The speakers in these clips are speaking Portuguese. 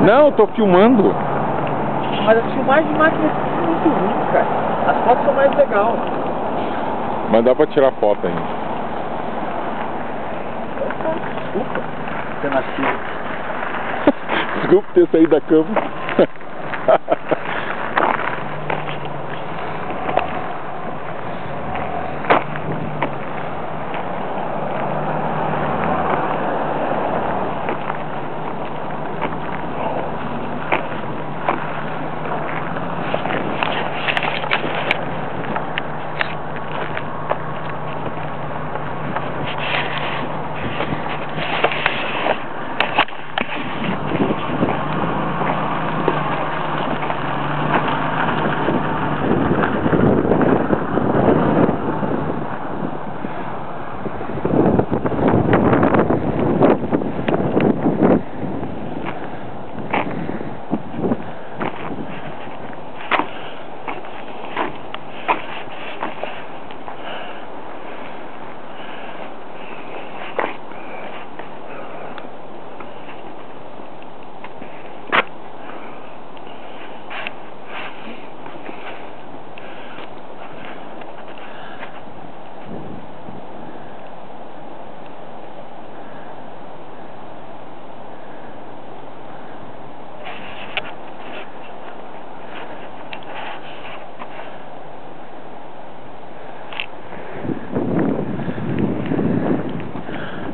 Não, eu tô filmando. Mas a filmagem de máquina é muito ruim, cara. As fotos são mais legais. Mas dá pra tirar foto ainda. Desculpa ter nascido. Desculpa ter saído da cama.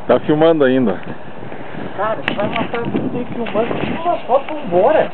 Tá filmando ainda. Cara, você vai matar tudo aí filmando. Tira uma foto e vambora.